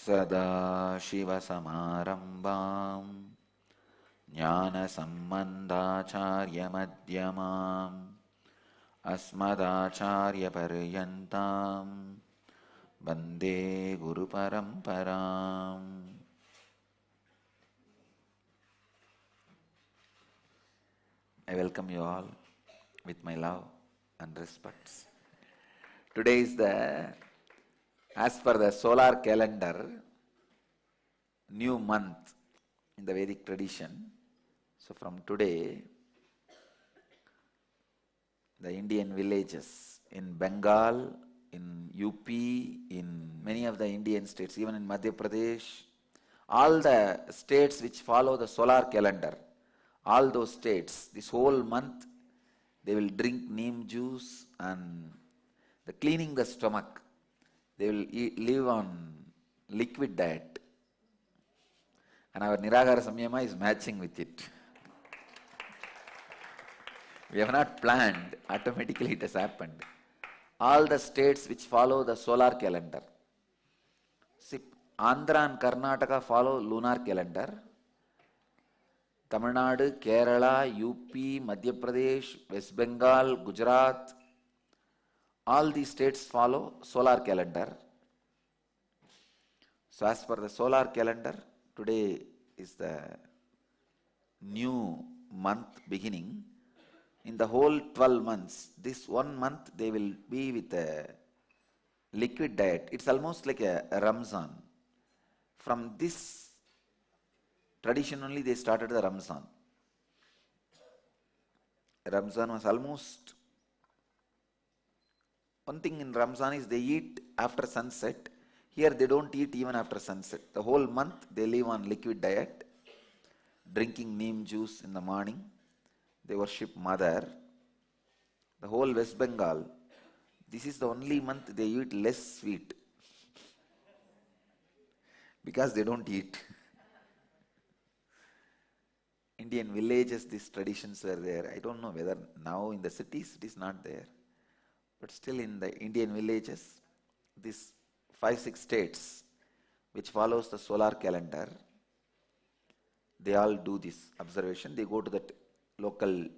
सदाशिवसमारम्भाम् ज्ञानसम्बन्धाचार्यमध्यमाम् अस्मदाचार्यपर्यन्ताम् वन्दे गुरुपरम्पराम्. I welcome you all with my love and respects. Today is as per the solar calendar, new month in the Vedic tradition. So from today, the Indian villages in Bengal, in UP, in many of the Indian states, even in Madhya Pradesh, all the states which follow the solar calendar, all those states, this whole month, they will drink neem juice and the cleaning the stomach. They will live on liquid diet. And our Niragara Samyama is matching with it. We have not planned, automatically it has happened. All the states which follow the solar calendar. See, Andhra and Karnataka follow lunar calendar. Tamil Nadu, Kerala, UP, Madhya Pradesh, West Bengal, Gujarat, all these states follow solar calendar. So as per the solar calendar, today is the new month beginning. In the whole 12 months, this 1 month they will be with a liquid diet. It's almost like a Ramzan. From this tradition only they started the Ramzan. Ramzan was almost, one thing in Ramzan is they eat after sunset. Here they don't eat even after sunset. The whole month they live on liquid diet, drinking neem juice in the morning. They worship Mother. The whole West Bengal, this is the only month they eat less sweet because they don't eat. Indian villages, these traditions were there. I don't know whether now in the cities it is not there. But still in the Indian villages, these 5-6 states which follows the solar calendar, they all do this observation. They go to that local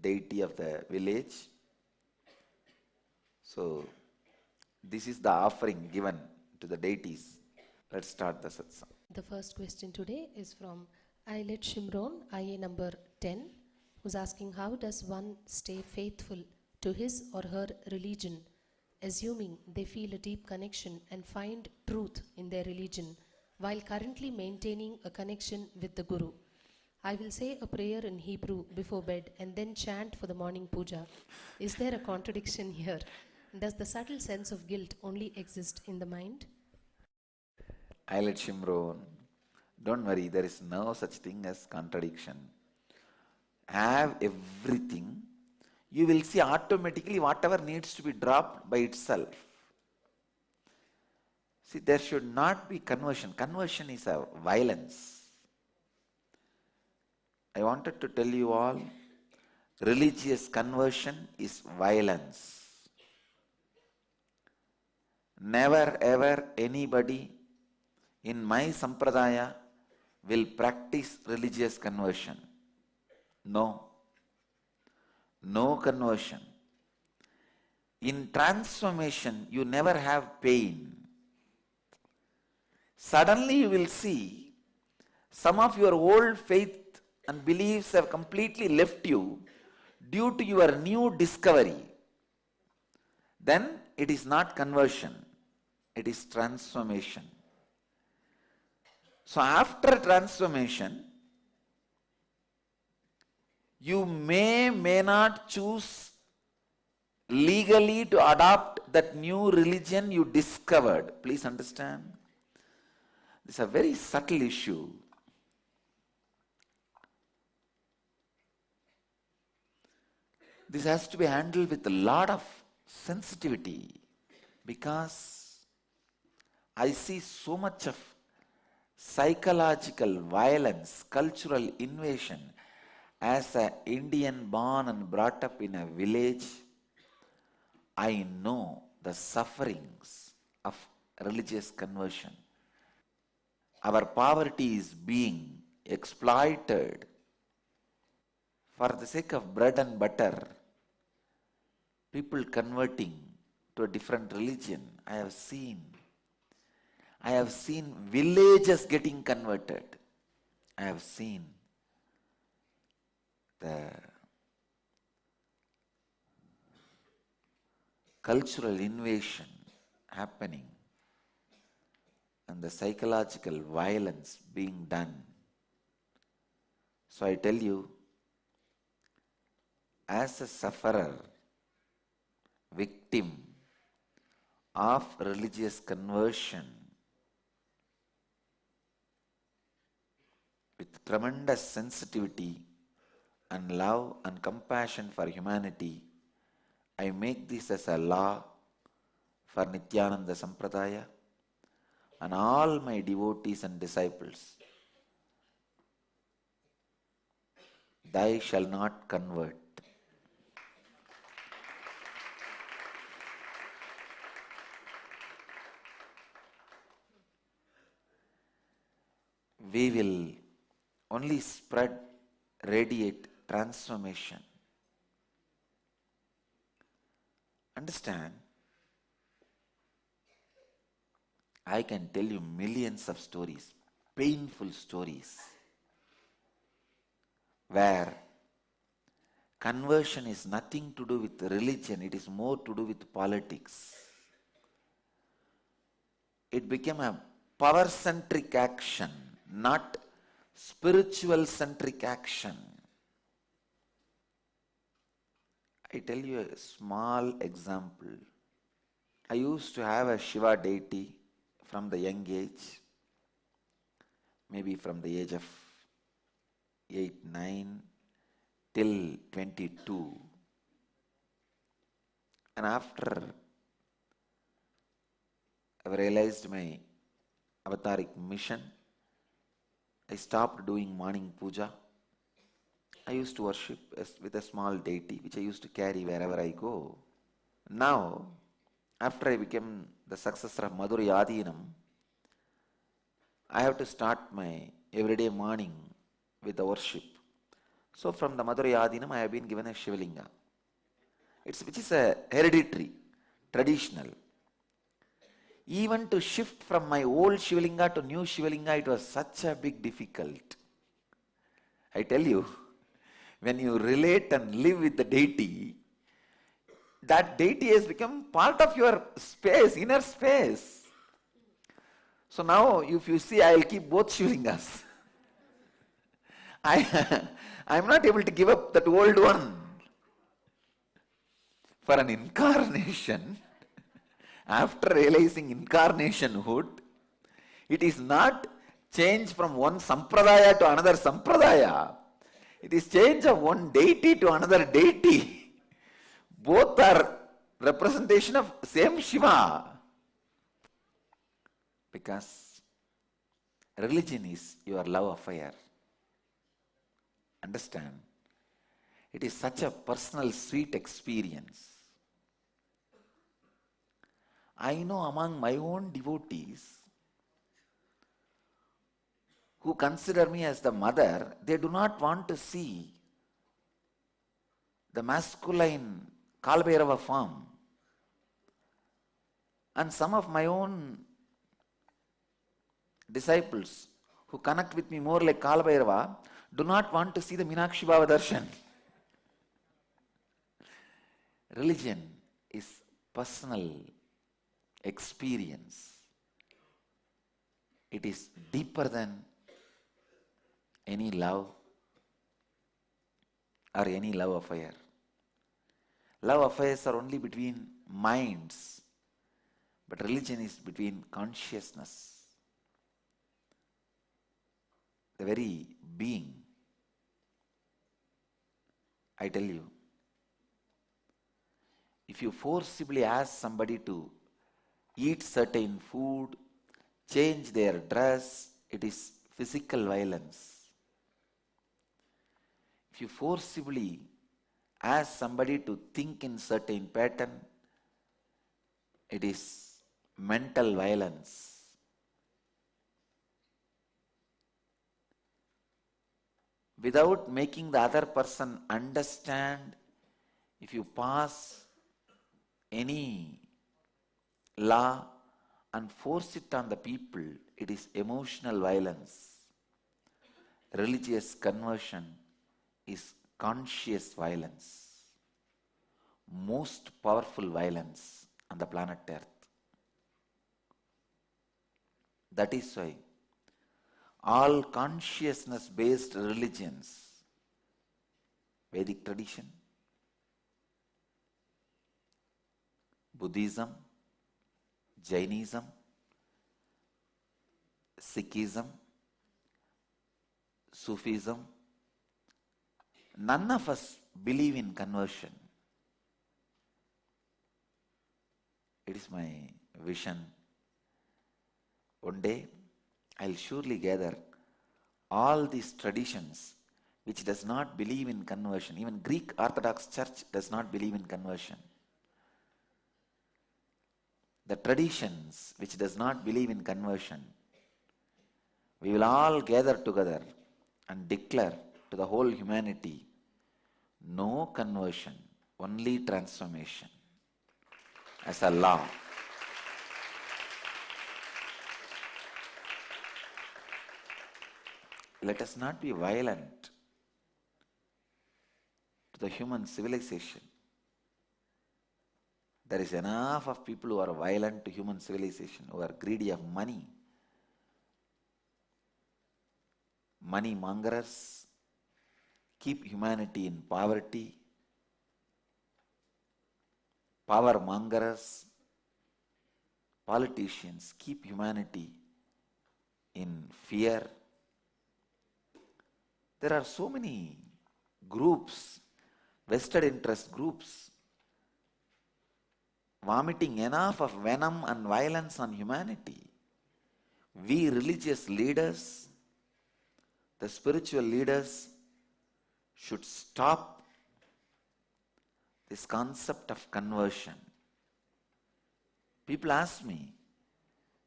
deity of the village. So this is the offering given to the deities. Let's start the satsang. The first question today is from Ailet Shimron, IA number 10, who's asking, how does one stay faithful to his or her religion, assuming they feel a deep connection and find truth in their religion, while currently maintaining a connection with the Guru? I will say a prayer in Hebrew before bed and then chant for the morning puja. Is there a contradiction here? Does the subtle sense of guilt only exist in the mind? Ailet Shimron, don't worry, there is no such thing as contradiction. Have everything. You will see automatically whatever needs to be dropped by itself. See, there should not be conversion. Conversion is a violence. I wanted to tell you all, religious conversion is violence. Never ever anybody in my sampradaya will practice religious conversion. No. No conversion. In transformation, you never have pain. Suddenly you will see some of your old faith and beliefs have completely left you due to your new discovery. Then it is not conversion, it is transformation. So after transformation, you may not choose legally to adopt that new religion you discovered. Please understand. This is a very subtle issue. This has to be handled with a lot of sensitivity because I see so much of psychological violence, cultural invasion. As an Indian born and brought up in a village, I know the sufferings of religious conversion. our poverty is being exploited for the sake of bread and butter, people converting to a different religion. I have seen villages getting converted. I have seen the cultural invasion happening and the psychological violence being done. So I tell you, as a sufferer, victim of religious conversion, with tremendous sensitivity and love and compassion for humanity, I make this as a law for Nityananda Sampradaya and all my devotees and disciples. Thou shall not convert. We will only spread, radiate transformation. Understand? I can tell you millions of stories, painful stories, where conversion is nothing to do with religion, it is more to do with politics. It became a power-centric action, not spiritual-centric action. I tell you a small example. I used to have a Shiva deity from the young age, maybe from the age of 8, 9 till 22. And after I realized my avataric mission, I stopped doing morning puja. I used to worship with a small deity which I used to carry wherever I go. Now, after I became the successor of Madurai Adinam, I have to start my everyday morning with the worship. So from the Madurai Adinam, I have been given a Shivalinga, which is a hereditary, traditional. Even to shift from my old Shivalinga to new Shivalinga, it was such a big difficult. I tell you, when you relate and live with the deity, that deity has become part of your space, inner space. So now, if you see, I will keep both Shivalingas. I am not able to give up that old one for an incarnation. After realizing incarnationhood, it is not change from one sampradaya to another sampradaya. It is change of one deity to another deity. Both are representation of same Shiva. Because religion is your love affair. Understand? It is such a personal, sweet experience. I know among my own devotees who consider me as the mother, they do not want to see the masculine Kalbhairava form. And some of my own disciples who connect with me more like Kalbhairava do not want to see the Meenakshi Bhava Darshan. Religion is personal experience. It is deeper than any love or any love affair. Love affairs are only between minds, but religion is between consciousness, the very being. I tell you, if you forcibly ask somebody to eat certain food, change their dress, it is physical violence. If you forcibly ask somebody to think in certain pattern, it is mental violence. without making the other person understand. If you pass any law and force it on the people, it is emotional violence. Religious conversion is conscious violence, most powerful violence on the planet Earth. That is why all consciousness based religions, Vedic tradition, Buddhism, Jainism, Sikhism, Sufism, none of us believe in conversion. It is my vision. One day, I'll surely gather all these traditions which does not believe in conversion. Even Greek Orthodox Church does not believe in conversion. The traditions which does not believe in conversion, we will all gather together and declare to the whole humanity, no conversion, only transformation, as a law. Let us not be violent to the human civilization. There is enough of people who are violent to human civilization, who are greedy of money. Money mongers keep humanity in poverty. Power mongers, politicians keep humanity in fear. There are so many groups, vested interest groups, vomiting enough of venom and violence on humanity. We religious leaders, the spiritual leaders, should stop this concept of conversion. People ask me,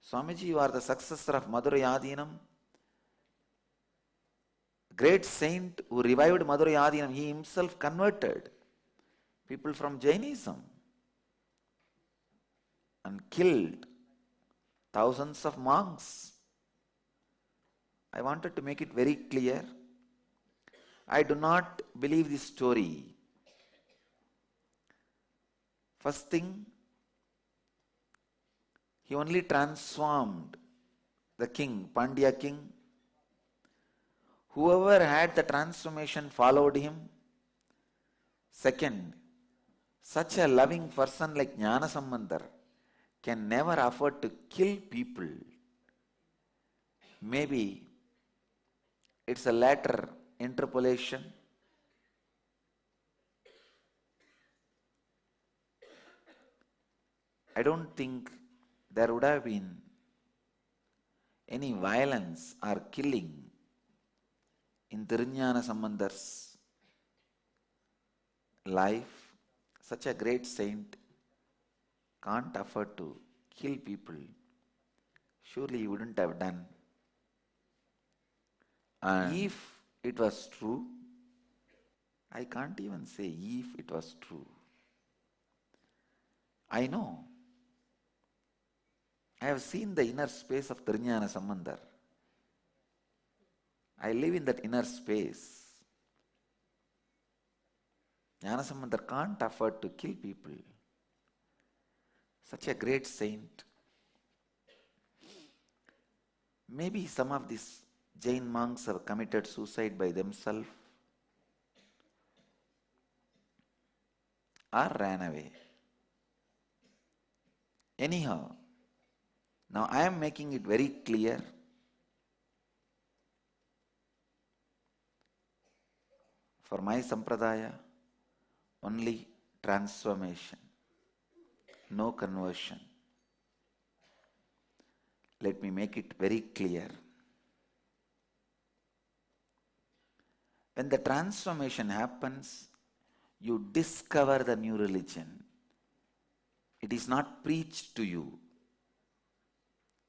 Swamiji, you are the successor of Madurai Adinam. Great saint who revived Madurai Adinam, he himself converted people from Jainism and killed thousands of monks. I wanted to make it very clear. I do not believe this story. First thing, he only transformed the king, Pandya king. Whoever had the transformation followed him. Second, such a loving person like Jnana Sambandar can never afford to kill people. Maybe it's a later interpolation. I don't think there would have been any violence or killing in Tirunjana Sambandar's life. Such a great saint can't afford to kill people. Surely he wouldn't have done. And if it was true, I can't even say if it was true. I know. I have seen the inner space of Tirunjana Sambandar. I live in that inner space. Jnana Sambandar can't afford to kill people. Such a great saint. Maybe some of these Jain monks have committed suicide by themselves or ran away. Anyhow, now I am making it very clear. For my sampradaya, only transformation, no conversion. Let me make it very clear. When the transformation happens, you discover the new religion. It is not preached to you.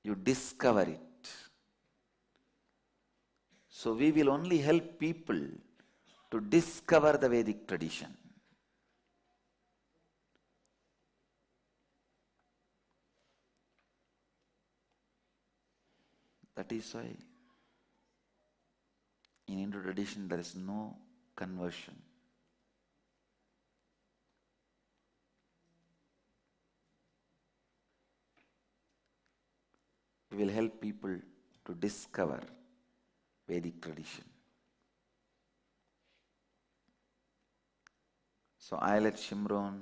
You discover it. So we will only help people to discover the Vedic tradition. That is why in Hindu tradition there is no conversion. We will help people to discover Vedic tradition. So I let Shimron,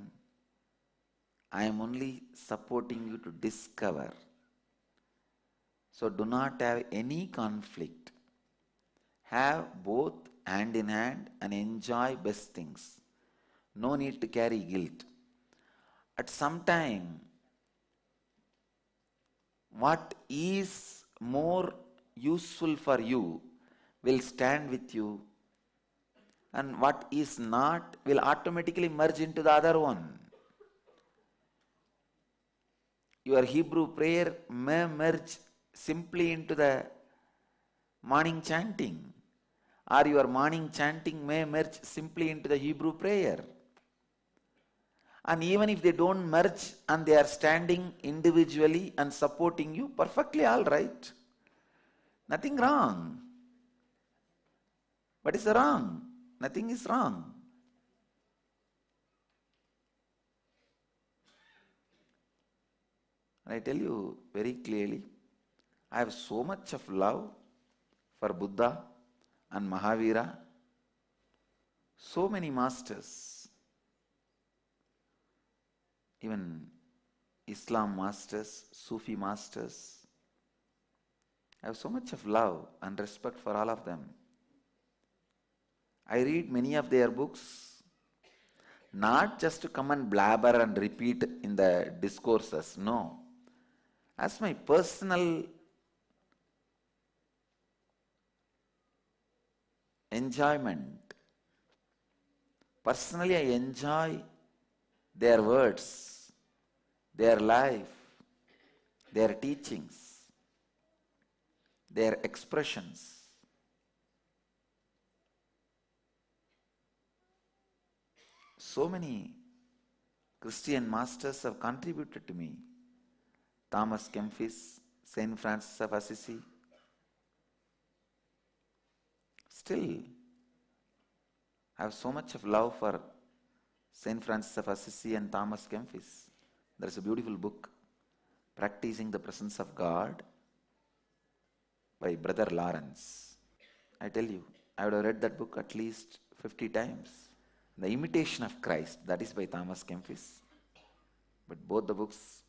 I am only supporting you to discover. So do not have any conflict. Have both hand in hand and enjoy best things. No need to carry guilt. At some time, what is more useful for you will stand with you, and what is not will automatically merge into the other one. Your Hebrew prayer may merge simply into the morning chanting, or your morning chanting may merge simply into the Hebrew prayer. And even if they don't merge and they are standing individually and supporting you, perfectly all right. Nothing wrong. What is wrong? Nothing is wrong. And I tell you very clearly, I have so much of love for Buddha and Mahavira. So many masters, even Islam masters, Sufi masters. I have so much of love and respect for all of them. I read many of their books, not just to come and blabber and repeat in the discourses, no. As my personal enjoyment. Personally, I enjoy their words, their life, their teachings, their expressions. So many Christian masters have contributed to me. Thomas Kempis, Saint Francis of Assisi. Still, I have so much of love for Saint Francis of Assisi and Thomas Kempis. There is a beautiful book, Practicing the Presence of God, by Brother Lawrence. I tell you, I would have read that book at least 50 times. The Imitation of Christ, that is by Thomas Kempis. But both the books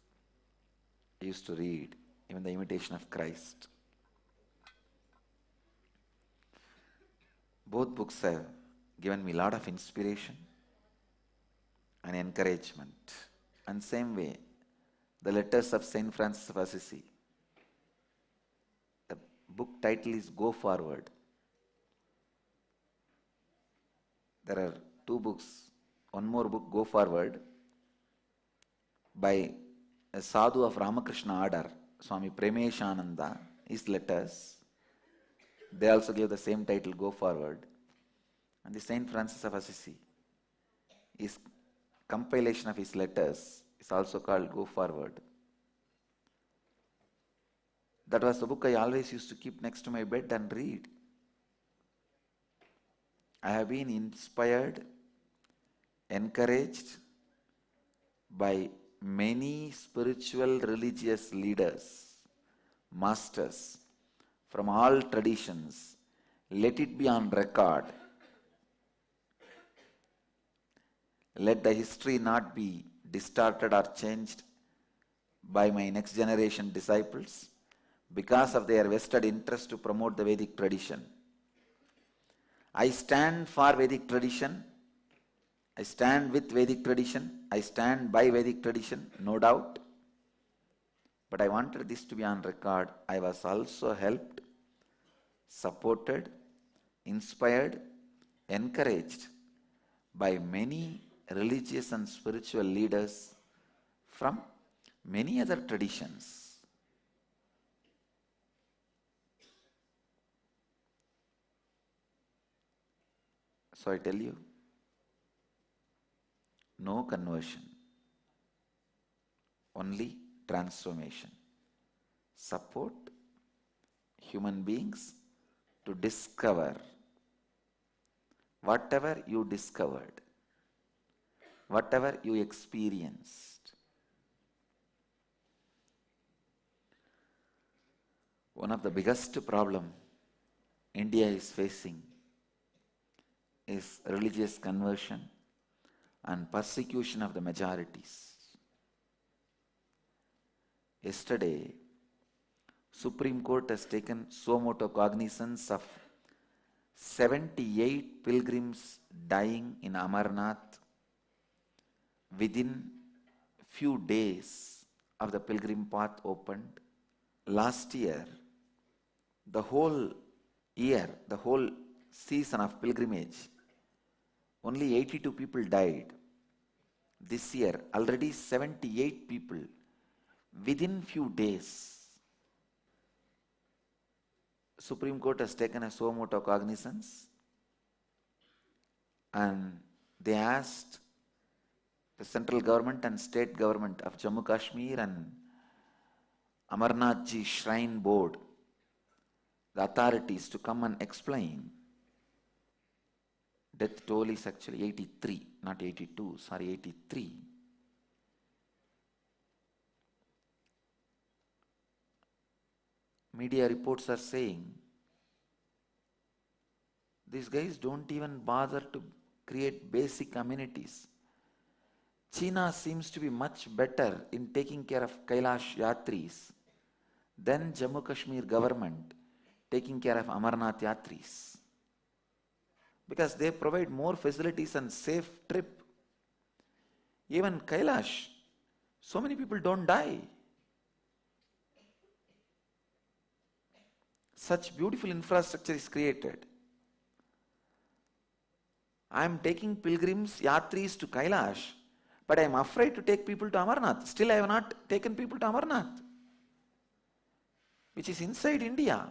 I used to read, even the Imitation of Christ. Both books have given me a lot of inspiration and encouragement. And same way, the letters of Saint Francis of Assisi. The book title is Go Forward. There are two books. One more book, Go Forward, by a sadhu of Ramakrishna order, Swami Premeshananda, his letters. They also give the same title, Go Forward. And the Saint Francis of Assisi, his compilation of his letters is also called Go Forward. That was the book I always used to keep next to my bed and read. I have been inspired, encouraged by many spiritual religious leaders, masters from all traditions. Let it be on record. Let the history not be distorted or changed by my next generation disciples because of their vested interest to promote the Vedic tradition. I stand for Vedic tradition. I stand with Vedic tradition. I stand by Vedic tradition, no doubt. But I wanted this to be on record. I was also helped, supported, inspired, encouraged by many religious and spiritual leaders from many other traditions. So I tell you, no conversion, only transformation. Support human beings to discover whatever you discovered, whatever you experienced. One of the biggest problem India is facing is religious conversion and persecution of the majorities. Yesterday, Supreme Court has taken suo motu cognizance of 78 pilgrims dying in Amarnath within few days of the pilgrim path opened. Last year, the whole the whole season of pilgrimage, only 82 people died. This year, already 78 people within few days. Supreme Court has taken a suo motu cognizance and they asked the central government and state government of Jammu Kashmir and Amarnath Ji Shrine Board, the authorities, to come and explain. Death toll is actually 83, not 82, sorry, 83. Media reports are saying these guys don't even bother to create basic amenities. China seems to be much better in taking care of Kailash Yatris than Jammu Kashmir government taking care of Amarnath Yatris. Because they provide more facilities and safe trip. Even Kailash, so many people don't die. Such beautiful infrastructure is created. I am taking pilgrims, yatris to Kailash, but I am afraid to take people to Amarnath. Still I have not taken people to Amarnath, which is inside India.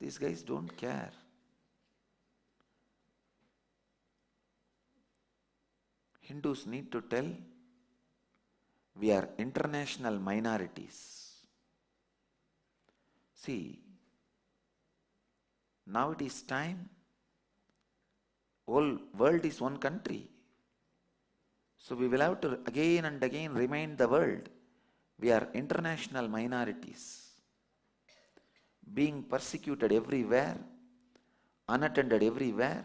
These guys don't care. Hindus need to tell, we are international minorities. See, now it is time. Whole world is one country. So we will have to again and again remind the world, we are international minorities, being persecuted everywhere, unattended everywhere.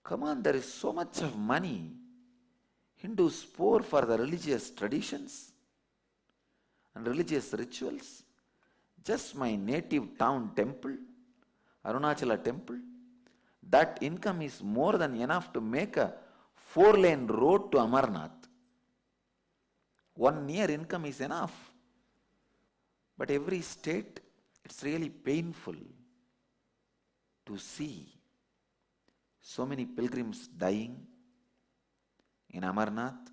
Come on, there is so much of money. Hindus pour for the religious traditions and religious rituals. Just my native town temple, Arunachala temple, that income is more than enough to make a 4-lane road to Amarnath. 1 year income is enough. But every state, it's really painful to see so many pilgrims dying in Amarnath,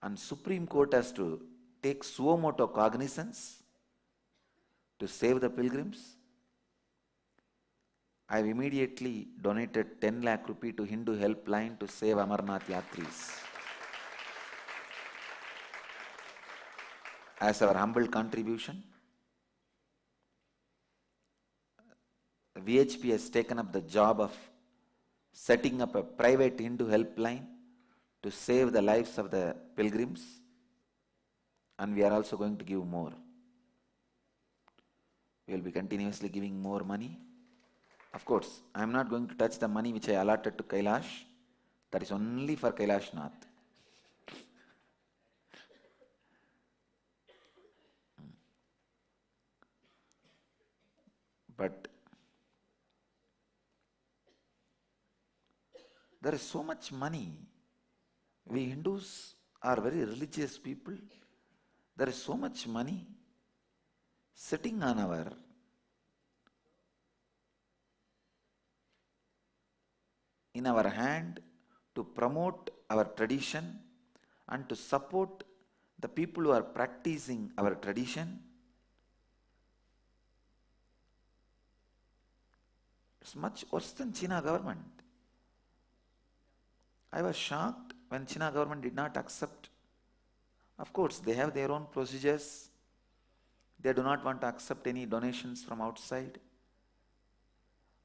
and Supreme Court has to take suo motu cognizance to save the pilgrims. I have immediately donated 10 lakh rupee to Hindu helpline to save Amarnath Yatris. As our humble contribution, VHP has taken up the job of setting up a private Hindu helpline to save the lives of the pilgrims, and we are also going to give more. We will be continuously giving more money. Of course, I am not going to touch the money which I allotted to Kailash. That is only for Kailash Nath. But there is so much money. We Hindus are very religious people. There is so much money sitting on our in our hand to promote our tradition and to support the people who are practicing our tradition. It's much worse than China government. I was shocked when China government did not accept. Of course, they have their own procedures. They do not want to accept any donations from outside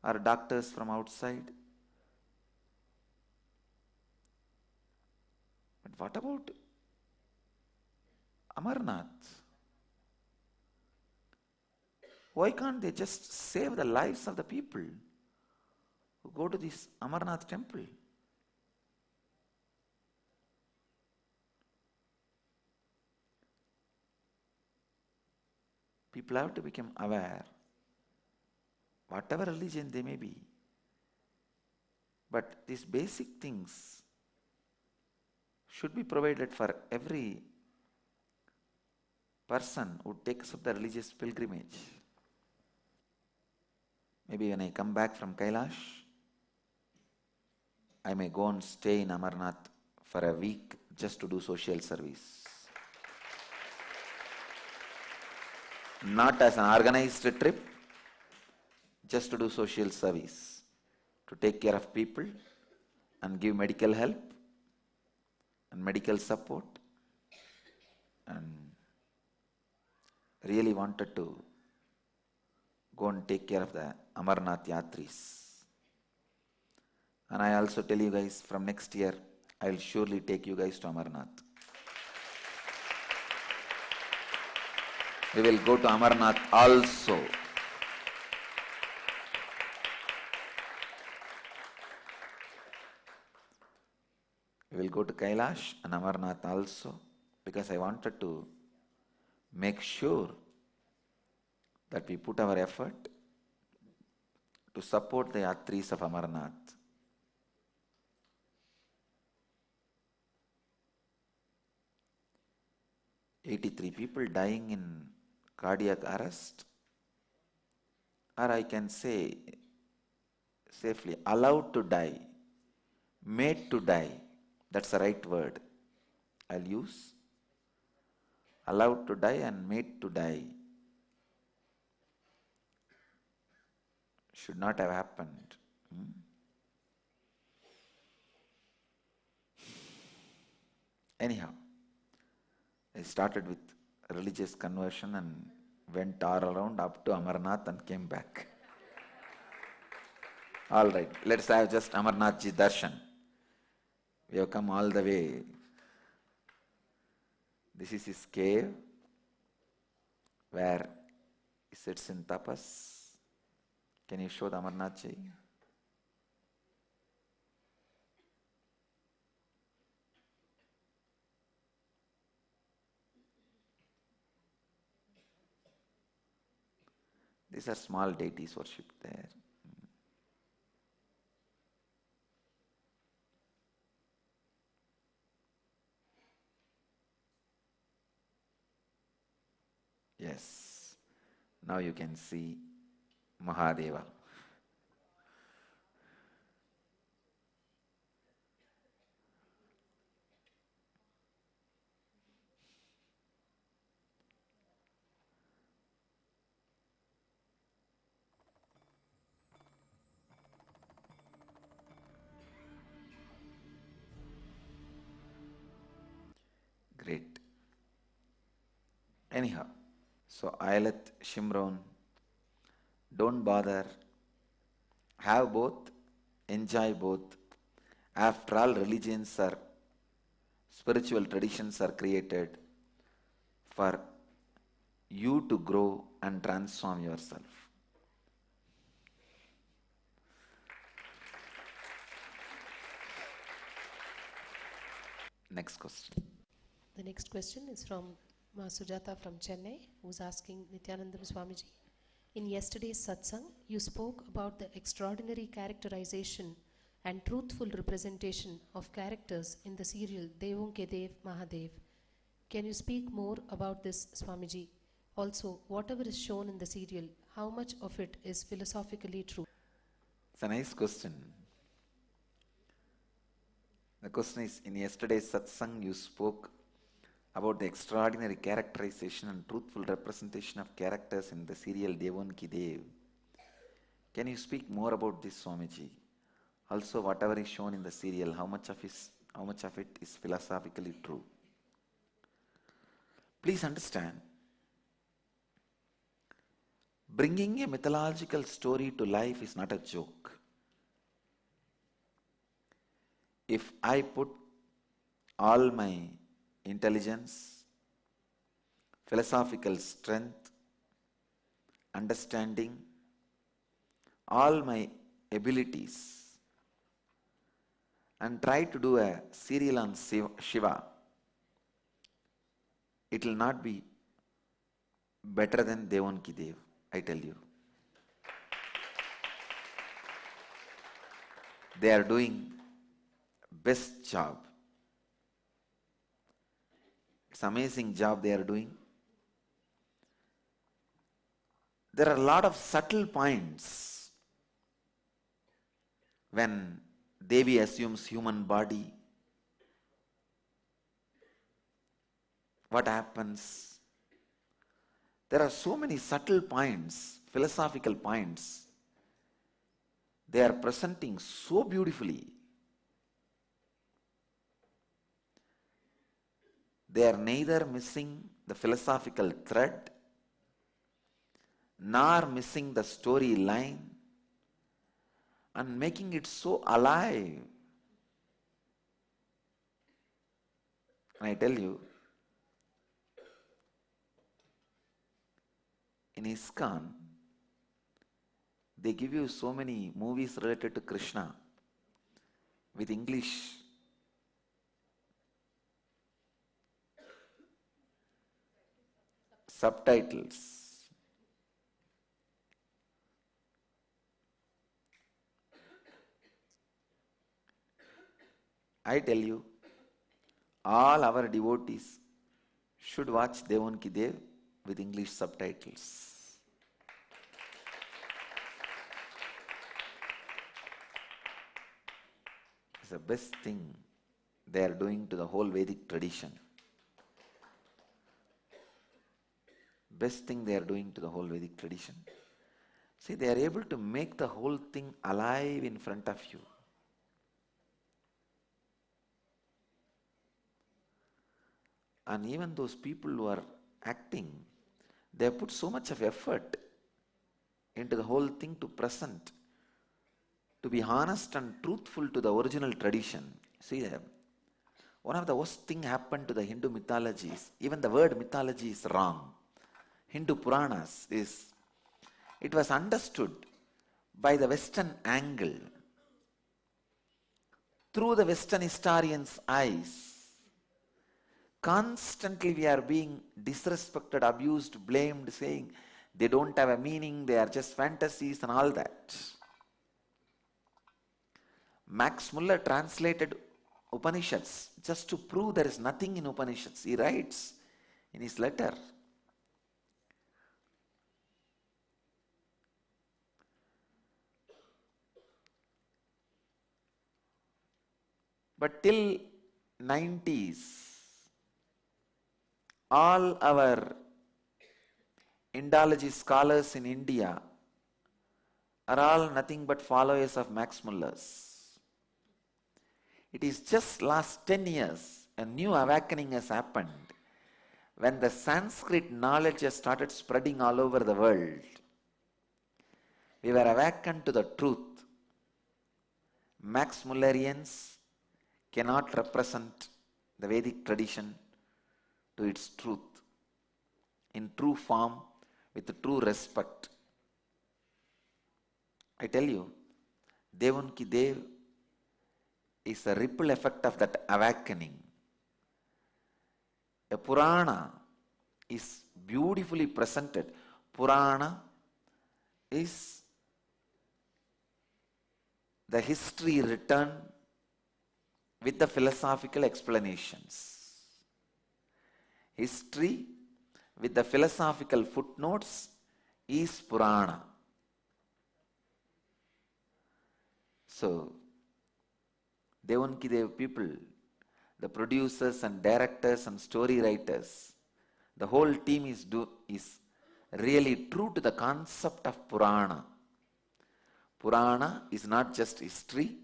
or doctors from outside. But what about Amarnath? Why can't they just save the lives of the people who go to this Amarnath temple? People have to become aware, whatever religion they may be. But these basic things should be provided for every person who takes up the religious pilgrimage. Maybe when I come back from Kailash, I may go and stay in Amarnath for a week just to do social service. Not as an organized trip, just to do social service, to take care of people and give medical help and medical support, and really wanted to go and take care of the Amarnath Yatris. And I also tell you guys, from next year, I will surely take you guys to Amarnath. We will go to Amarnath also. We will go to Kailash and Amarnath also, because I wanted to make sure that we put our effort to support the Yatris of Amarnath. "83 people dying in cardiac arrest, or I can say safely, allowed to die, made to die." That's the right word I'll use. Allowed to die and made to die. Should not have happened. Anyhow, I started with religious conversion and went all around up to Amarnath and came back. All right, let's have just Amarnath Ji Darshan. We have come all the way. This is his cave where he sits in tapas. Can you show the Amarnath Ji? These are small deities worshipped there. Yes, now you can see Mahadeva. Great. Anyhow, so Ayelet, Shimron, don't bother. Have both, enjoy both. After all, religions are, spiritual traditions are created for you to grow and transform yourself. Next question. The next question is from Ma Sujata from Chennai, who's asking Nityanandam Swamiji. In yesterday's satsang, you spoke about the extraordinary characterization and truthful representation of characters in the serial Devon Ke Dev Mahadev. Can you speak more about this, Swamiji? Also, whatever is shown in the serial, how much of it is philosophically true? It's a nice question. The question is, in yesterday's satsang, you spoke about the extraordinary characterization and truthful representation of characters in the serial Devon Ki Dev. Can you speak more about this, Swamiji? Also, whatever is shown in the serial, how much of it is philosophically true? Please understand, bringing a mythological story to life is not a joke. If I put all my intelligence, philosophical strength, understanding, all my abilities, and try to do a serial on Shiva, it will not be better than Devanki Dev, I tell you. They are doing best job. It's amazing job they are doing. There are a lot of subtle points when Devi assumes human body. What happens? There are so many subtle points, philosophical points. They are presenting so beautifully. They are neither missing the philosophical thread nor missing the storyline and making it so alive. And I tell you, in ISKCON, they give you so many movies related to Krishna with English subtitles. I tell you, all our devotees should watch Devanki Dev with English subtitles. It's the best thing they are doing to the whole Vedic tradition. Best thing they are doing to the whole Vedic tradition. See, they are able to make the whole thing alive in front of you. And even those people who are acting, they have put so much of effort into the whole thing to present, to be honest and truthful to the original tradition. See, one of the worst thing happened to the Hindu mythologies, even the word mythology is wrong. Hindu Puranas it was understood by the Western angle, through the Western historians' eyes. Constantly we are being disrespected, abused, blamed, saying they don't have a meaning, they are just fantasies and all that. Max Muller translated Upanishads just to prove there is nothing in Upanishads. He writes in his letter, but till 90s, all our Indology scholars in India are all nothing but followers of Max Muller's. It is just last 10 years, a new awakening has happened when the Sanskrit knowledge has started spreading all over the world. We were awakened to the truth. Max Mullerians cannot represent the Vedic tradition to its truth, in true form, with true respect. I tell you, Devanki Dev is a ripple effect of that awakening. A Purana is beautifully presented. Purana is the history written with the philosophical explanations. History with the philosophical footnotes is Purana. So, Devanki Dev people, the producers and directors and story writers, the whole team is really true to the concept of Purana. Purana is not just history.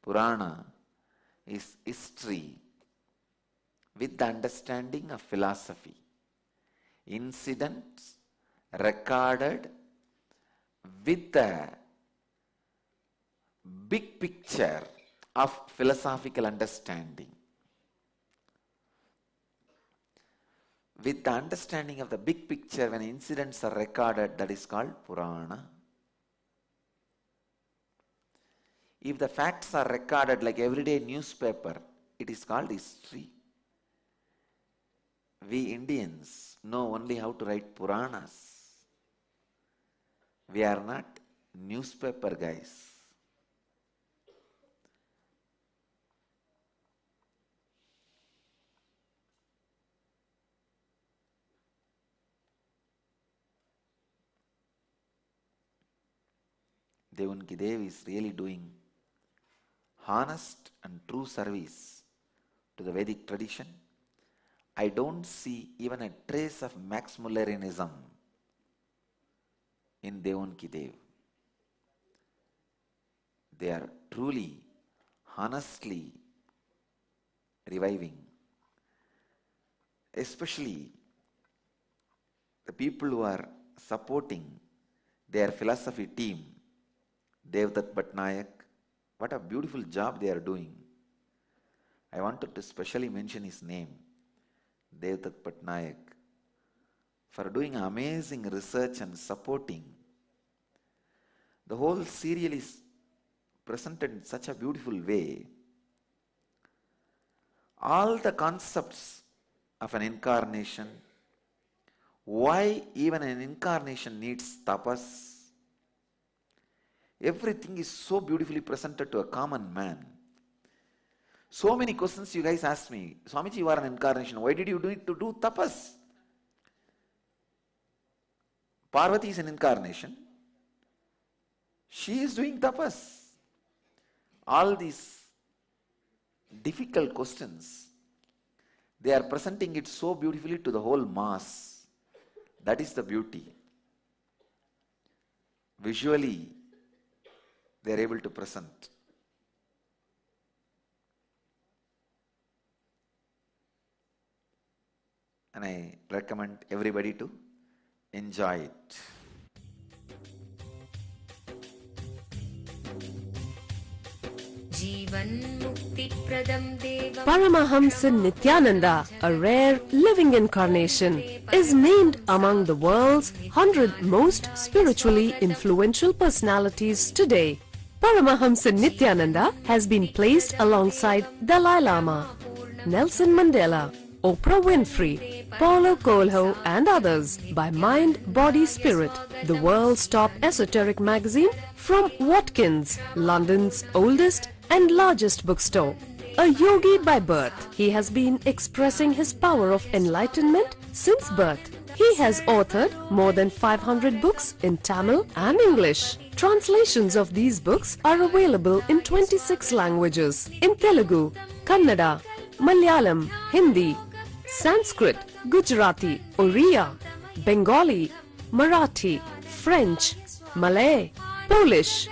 Purana is history with the understanding of philosophy. Incidents recorded with the big picture of philosophical understanding. With the understanding of the big picture, when incidents are recorded, that is called Purana. If the facts are recorded like everyday newspaper, it is called history. We Indians know only how to write Puranas. We are not newspaper guys. Devanki Dev is really doing honest and true service to the Vedic tradition. I don't see even a trace of Max Mullerianism in Devanki Dev. They are truly, honestly reviving. Especially the people who are supporting their philosophy team, Devdutt Bhatnayak. What a beautiful job they are doing. I wanted to specially mention his name, Devdutt Bhatnayak, for doing amazing research and supporting. The whole serial is presented in such a beautiful way. All the concepts of an incarnation, why even an incarnation needs tapas, everything is so beautifully presented to a common man. So many questions you guys asked me. Swamiji, you are an incarnation. Why did you need to do tapas? Parvati is an incarnation. She is doing tapas. All these difficult questions, they are presenting it so beautifully to the whole mass. That is the beauty. Visually, they are able to present. And I recommend everybody to enjoy it. Paramahamsa Nityananda, a rare living incarnation, is named among the world's 100 most spiritually influential personalities today. Paramahamsa Nityananda has been placed alongside Dalai Lama, Nelson Mandela, Oprah Winfrey, Paulo Coelho and others by Mind, Body, Spirit, the world's top esoteric magazine from Watkins, London's oldest and largest bookstore. A yogi by birth, he has been expressing his power of enlightenment since birth. He has authored more than 500 books in Tamil and English. Translations of these books are available in 26 languages in Telugu, Kannada, Malayalam, Hindi, Sanskrit, Gujarati, Oriya, Bengali, Marathi, French, Malay, Polish,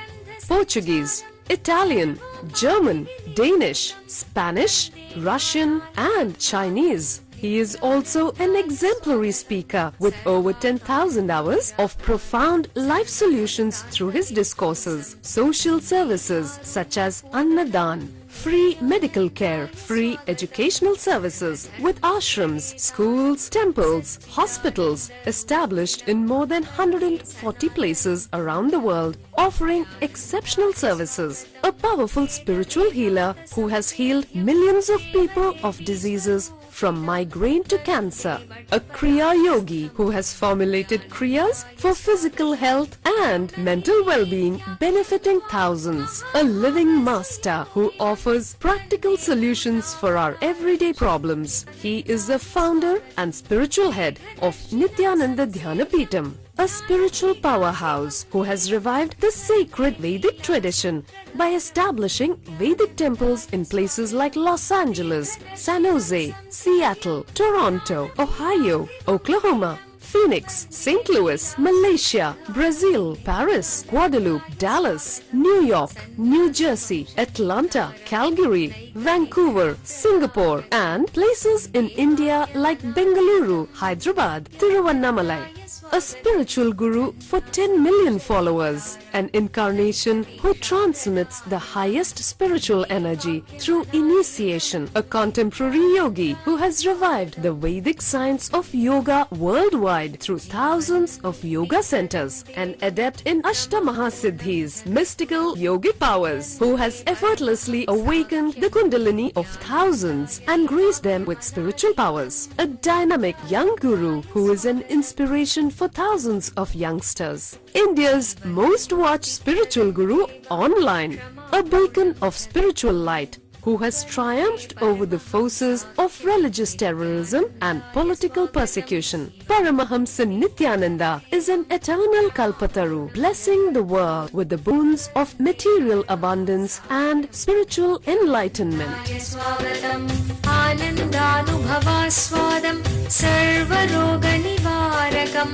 Portuguese, Italian, German, Danish, Spanish, Russian and Chinese. He is also an exemplary speaker with over 10,000 hours of profound life solutions through his discourses. Social services such as Annadan, free medical care, free educational services with ashrams, schools, temples, hospitals established in more than 140 places around the world, offering exceptional services. A powerful spiritual healer who has healed millions of people of diseases from migraine to cancer. A Kriya Yogi who has formulated Kriyas for physical health and mental well-being, benefiting thousands. A living master who offers practical solutions for our everyday problems. He is the founder and spiritual head of Nityananda Dhyanapitham, a spiritual powerhouse who has revived the sacred Vedic tradition by establishing Vedic temples in places like Los Angeles, San Jose, Seattle, Toronto, Ohio, Oklahoma, Phoenix, St. Louis, Malaysia, Brazil, Paris, Guadeloupe, Dallas, New York, New Jersey, Atlanta, Calgary, Vancouver, Singapore, and places in India like Bengaluru, Hyderabad, Tiruvannamalai. A spiritual guru for 10 million followers, an incarnation who transmits the highest spiritual energy through initiation, a contemporary yogi who has revived the Vedic science of yoga worldwide through thousands of yoga centers, an adept in Ashtamahasiddhis, mystical yogic powers, who has effortlessly awakened the Kundalini of thousands and graced them with spiritual powers, a dynamic young guru who is an inspiration for thousands of youngsters, India's most watched spiritual guru online, a beacon of spiritual light who has triumphed over the forces of religious terrorism and political persecution. Paramahamsa Nityananda is an eternal Kalpataru, blessing the world with the boons of material abundance and spiritual enlightenment. आनन्दानुभवास्वादं सर्वरोगनिवारकं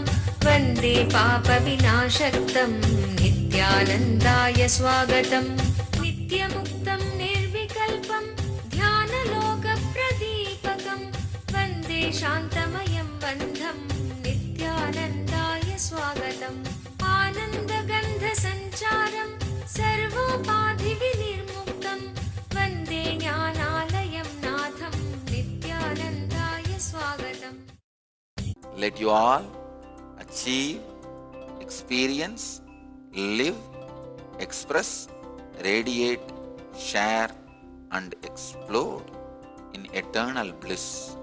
वन्दे पापविनाशक्तं नित्यानन्दाय स्वागतं नित्यमुक्तं निर्विकल्पं ध्यानलोकप्रदीपकं वन्दे शान्तमयं बन्धं नित्यानन्दाय स्वागतम् आनन्दगन्धसञ्चारं सर्वोपाधिविनिर्मुक्तं वन्दे ज्ञानालयं नाथं नित्यानन्दाय स्वागतम्. Let you all achieve, experience, live, express, radiate, share and explode in eternal bliss.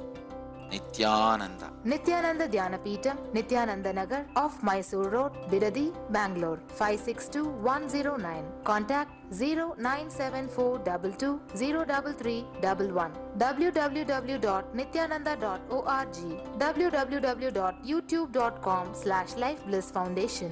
Nityananda. Nityananda Dhyanapitham, Nityananda Nagar off Mysore Road, Bidadi, Bangalore 562109. Contact 097422033311. www.nityananda.org. www.youtube.com/Life Bliss Foundation.